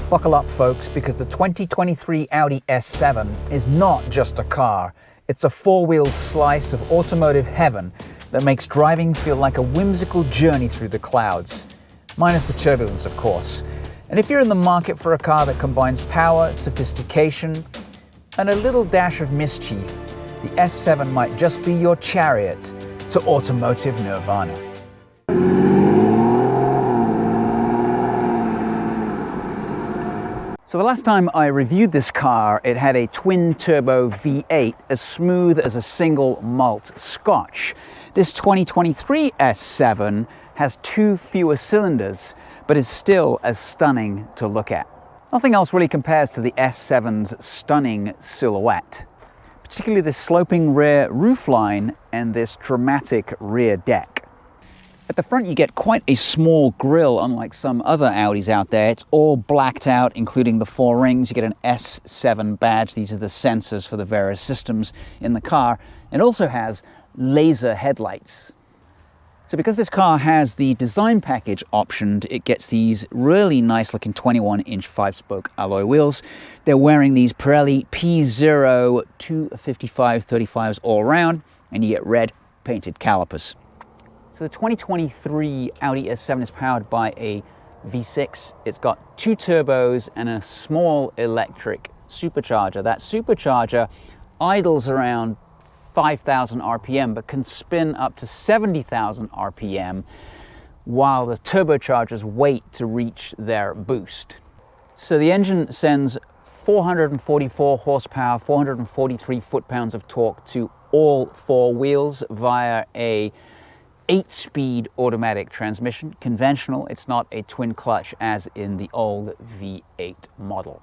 Buckle up, folks, because the 2023 Audi S7 is not just a car. It's a four-wheeled slice of automotive heaven that makes driving feel like a whimsical journey through the clouds. Minus the turbulence, of course. And if you're in the market for a car that combines power, sophistication, and a little dash of mischief, the S7 might just be your chariot to automotive nirvana. So the last time I reviewed this car, it had a twin-turbo V8 as smooth as a single malt Scotch. This 2023 S7 has 2 fewer cylinders, but is still as stunning to look at. Nothing else really compares to the S7's stunning silhouette, particularly this sloping rear roofline and this dramatic rear deck. At the front you get quite a small grille, unlike some other Audis out there. It's all blacked out, including the 4 rings. You get an S7 badge. These are the sensors for the various systems in the car. It also has laser headlights. So because this car has the design package optioned, it gets these really nice looking 21-inch 5-spoke alloy wheels. They're wearing these Pirelli P0 255/35s all around, and you get red painted calipers. So the 2023 Audi S7 is powered by a V6. It's got 2 turbos and a small electric supercharger. That supercharger idles around 5,000 RPM, but can spin up to 70,000 RPM, while the turbochargers wait to reach their boost. So the engine sends 444 horsepower, 443 foot-pounds of torque to all 4 wheels via a 8-speed automatic transmission, conventional. It's not a twin clutch as in the old V8 model.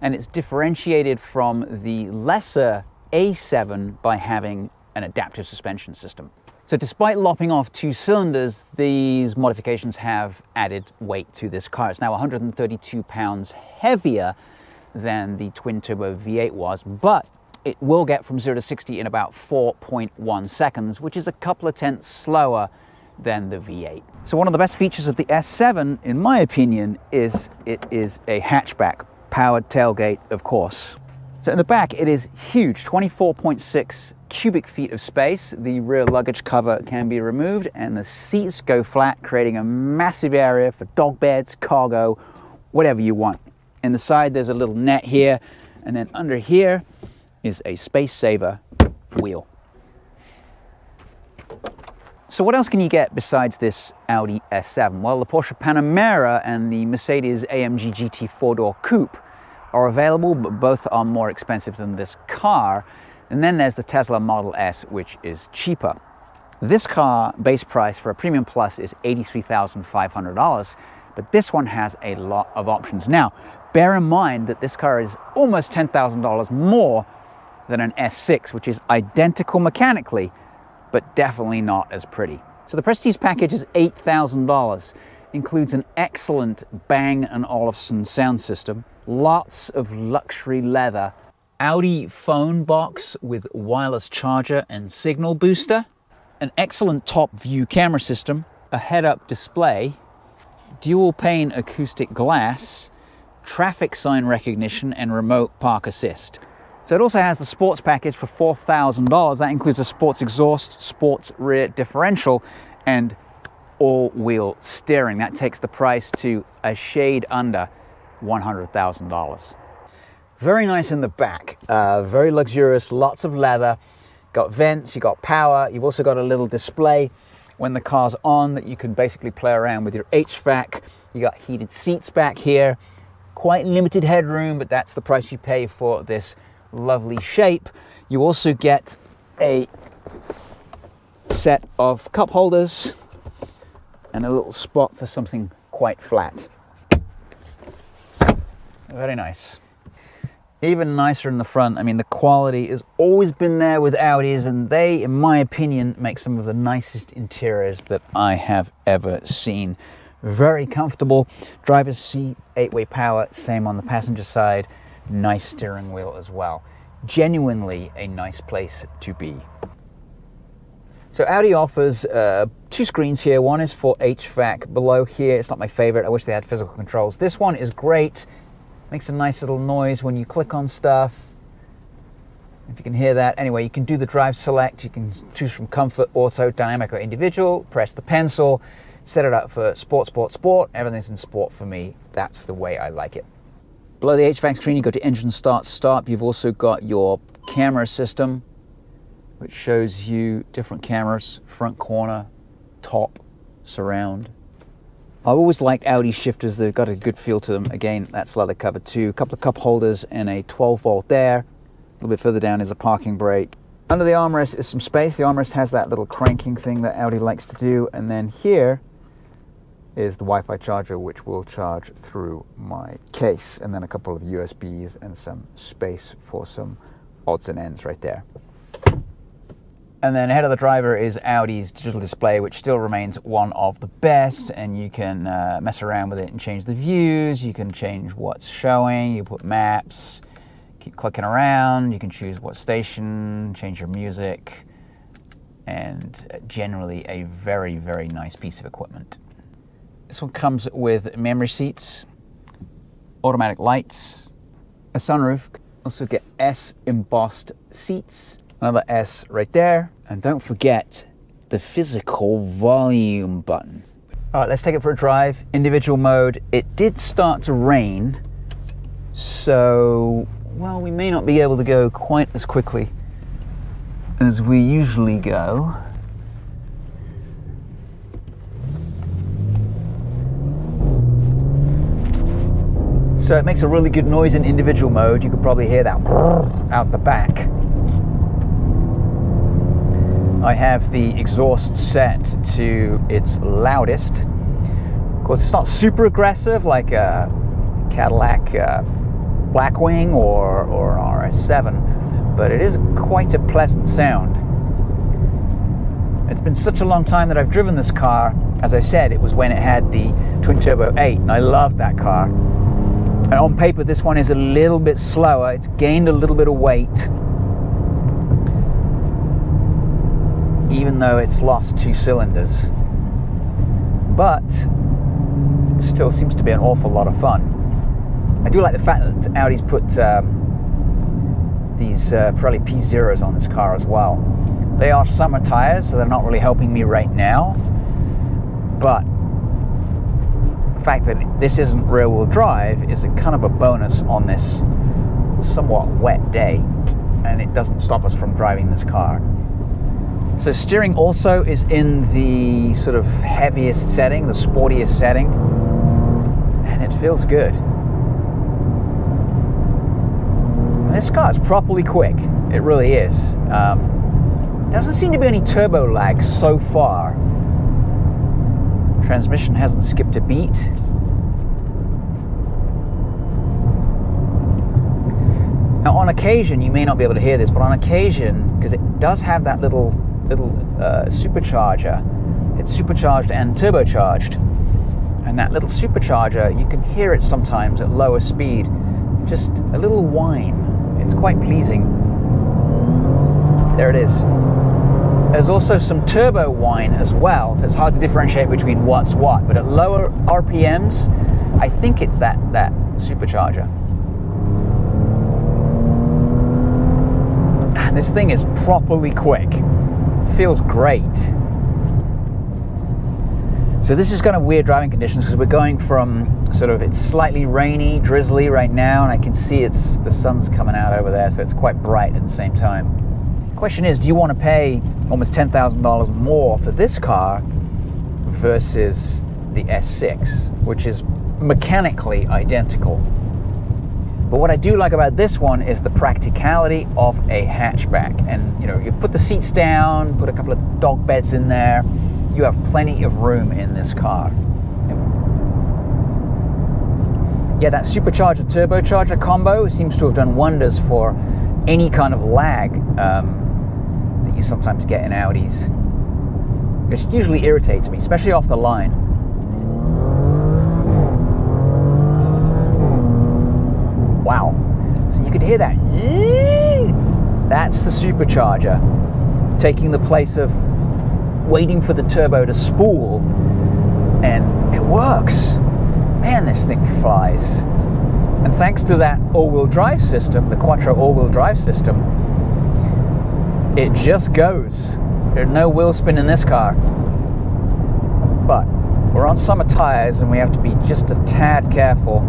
And it's differentiated from the lesser A7 by having an adaptive suspension system. So despite lopping off 2 cylinders, these modifications have added weight to this car. It's now 132 pounds heavier than the twin-turbo V8 was, but it will get from 0 to 60 in about 4.1 seconds, which is a couple of tenths slower than the V8. So one of the best features of the S7, in my opinion, is it is a hatchback, powered tailgate, of course. So in the back, it is huge, 24.6 cubic feet of space. The rear luggage cover can be removed and the seats go flat, creating a massive area for dog beds, cargo, whatever you want. In the side, there's a little net here, and then under here is a space saver wheel. So what else can you get besides this Audi S7? Well, the Porsche Panamera and the Mercedes AMG GT 4-door coupe are available, but both are more expensive than this car. And then there's the Tesla Model S, which is cheaper. This car base price for a Premium Plus is $83,500, but this one has a lot of options. Now, bear in mind that this car is almost $10,000 more than an S6, which is identical mechanically, but definitely not as pretty. So the Prestige package is $8,000, includes an excellent Bang & Olufsen sound system, lots of luxury leather, Audi phone box with wireless charger and signal booster, an excellent top view camera system, a head-up display, dual pane acoustic glass, traffic sign recognition, and remote park assist. So it also has the sports package for $4,000. That includes a sports exhaust, sports rear differential, and all-wheel steering. That takes the price to a shade under $100,000. Very nice in the back, very luxurious, lots of leather. Got vents, you got power, you've also got a little display when the car's on that you can basically play around with your HVAC. You got heated seats back here, quite limited headroom, but that's the price you pay for this lovely shape. You also get a set of cup holders and a little spot for something quite flat. Very nice. Even nicer in the front. I mean, the quality has always been there with Audis, and they, in my opinion, make some of the nicest interiors that I have ever seen. Very comfortable. Driver's seat, 8-way power, same on the passenger side. Nice steering wheel as well. Genuinely a nice place to be. So Audi offers 2 screens here. One is for HVAC. Below here, it's not my favorite. I wish they had physical controls. This one is great. Makes a nice little noise when you click on stuff. If you can hear that. Anyway, you can do the drive select. You can choose from comfort, auto, dynamic, or individual. Press the pencil. Set it up for sport, sport, sport. Everything's in sport for me. That's the way I like it. Below the HVAC screen, you go to engine start, stop. You've also got your camera system, which shows you different cameras, front corner, top, surround. I've always liked Audi shifters. They've got a good feel to them. Again, that's leather covered too. A couple of cup holders and a 12 volt there. A little bit further down is a parking brake. Under the armrest is some space. The armrest has that little cranking thing that Audi likes to do. And then here is the Wi-Fi charger, which will charge through my case. And then a couple of USBs and some space for some odds and ends right there. And then ahead of the driver is Audi's digital display, which still remains one of the best. And you can mess around with it and change the views. You can change what's showing. You put maps, keep clicking around. You can choose what station, change your music. And generally a very, very nice piece of equipment. This one comes with memory seats, automatic lights, a sunroof. Also get S embossed seats. Another S right there. And don't forget the physical volume button. All right, let's take it for a drive. Individual mode. It did start to rain, so, well, we may not be able to go quite as quickly as we usually go. So it makes a really good noise in individual mode. You could probably hear that out the back. I have the exhaust set to its loudest. Of course, it's not super aggressive like a Cadillac Blackwing or an RS7, but it is quite a pleasant sound. It's been such a long time that I've driven this car. As I said, it was when it had the twin-turbo 8, and I loved that car. And on paper, this one is a little bit slower. It's gained a little bit of weight, even though it's lost 2 cylinders. But it still seems to be an awful lot of fun. I do like the fact that Audi's put these Pirelli P0s on this car as well. They are summer tires, so they're not really helping me right now. But the fact that this isn't rear-wheel drive is a kind of a bonus on this somewhat wet day, and it doesn't stop us from driving this car. So steering also is in the sort of heaviest setting, the sportiest setting, and it feels good. And this car is properly quick. It really is. Doesn't seem to be any turbo lag so far. Transmission hasn't skipped a beat. Now on occasion, you may not be able to hear this, but on occasion, because it does have that little supercharger, it's supercharged and turbocharged, and that little supercharger, you can hear it sometimes at lower speed, just a little whine. It's quite pleasing. There it is. There's also some turbo whine as well, so it's hard to differentiate between what's what, but at lower RPMs, I think it's that supercharger. And this thing is properly quick. Feels great. So this is kind of weird driving conditions because we're going from sort of, it's slightly rainy, drizzly right now, and I can see the sun's coming out over there, so it's quite bright at the same time. The question is, do you want to pay almost $10,000 more for this car versus the S6, which is mechanically identical? But what I do like about this one is the practicality of a hatchback. And you put the seats down, put a couple of dog beds in there, you have plenty of room in this car. Yeah, that supercharger turbocharger combo seems to have done wonders for any kind of lag that you sometimes get in Audis. It usually irritates me, especially off the line. Wow. So you could hear that. That's the supercharger taking the place of waiting for the turbo to spool, and it works. Man, this thing flies. And thanks to that all-wheel drive system, the Quattro all-wheel drive system, it just goes. There's no wheel spin in this car. But we're on summer tires and we have to be just a tad careful.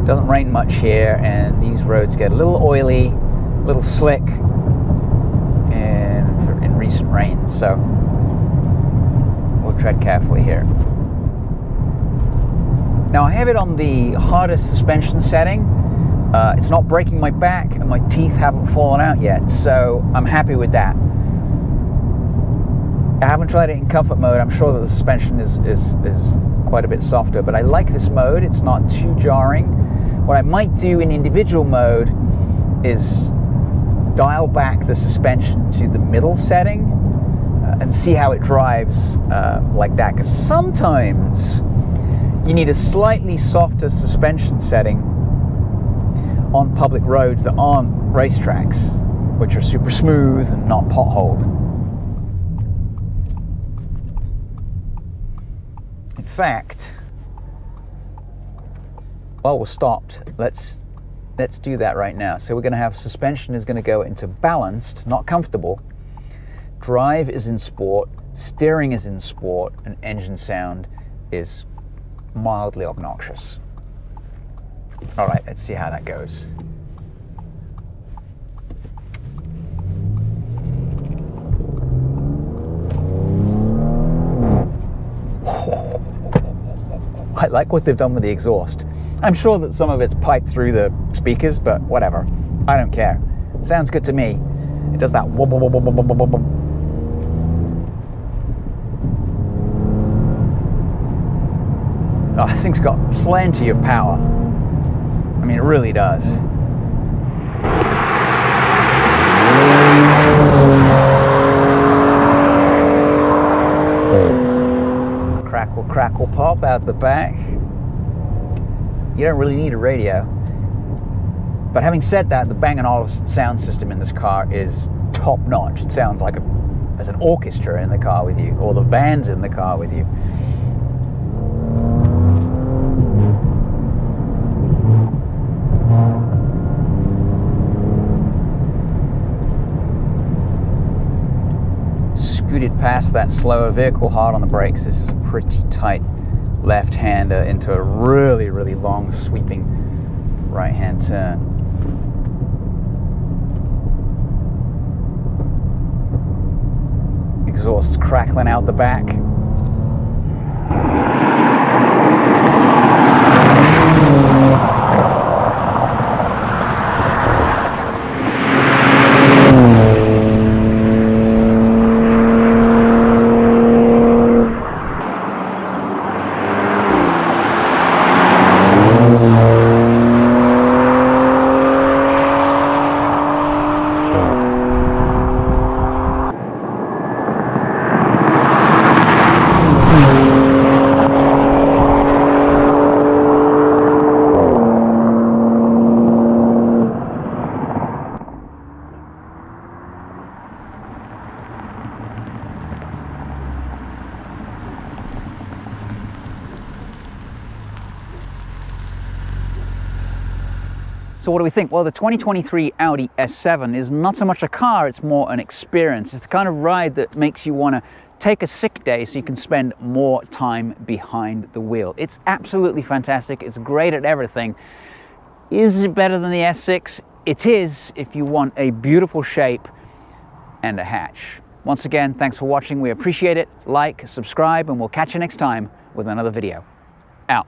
It doesn't rain much here, and these roads get a little oily, a little slick in recent rains, so we'll tread carefully here. Now I have it on the hardest suspension setting. It's not breaking my back and my teeth haven't fallen out yet, so I'm happy with that. I haven't tried it in comfort mode. I'm sure that the suspension is quite a bit softer, but I like this mode. It's not too jarring. What I might do in individual mode is dial back the suspension to the middle setting and see how it drives like that, because sometimes you need a slightly softer suspension setting on public roads that aren't racetracks, which are super smooth and not potholed. In fact, while we're stopped, let's do that right now. So we're going to have suspension is going to go into balanced, not comfortable. Drive is in sport, steering is in sport, and engine sound is mildly obnoxious. All right, let's see how that goes. I like what they've done with the exhaust. I'm sure that some of it's piped through the speakers, but whatever. I don't care. Sounds good to me. It does that wub, wub, wub, wub, wub, wub, wub. Oh, this thing's got plenty of power. I mean, it really does. Crackle, crackle, pop out the back. You don't really need a radio. But having said that, the Bang & Olufsen sound system in this car is top notch. It sounds like there's an orchestra in the car with you, or the band's in the car with you. Scooted past that slower vehicle, hard on the brakes. This is a pretty tight left-hander into a really, really long sweeping right-hand turn. Exhaust's crackling out the back. So what do we think? Well, the 2023 Audi S7 is not so much a car, it's more an experience. It's the kind of ride that makes you want to take a sick day so you can spend more time behind the wheel. It's absolutely fantastic. It's great at everything. Is it better than the S6? It is, if you want a beautiful shape and a hatch. Once again, thanks for watching. We appreciate it. Like, subscribe, and we'll catch you next time with another video. Out.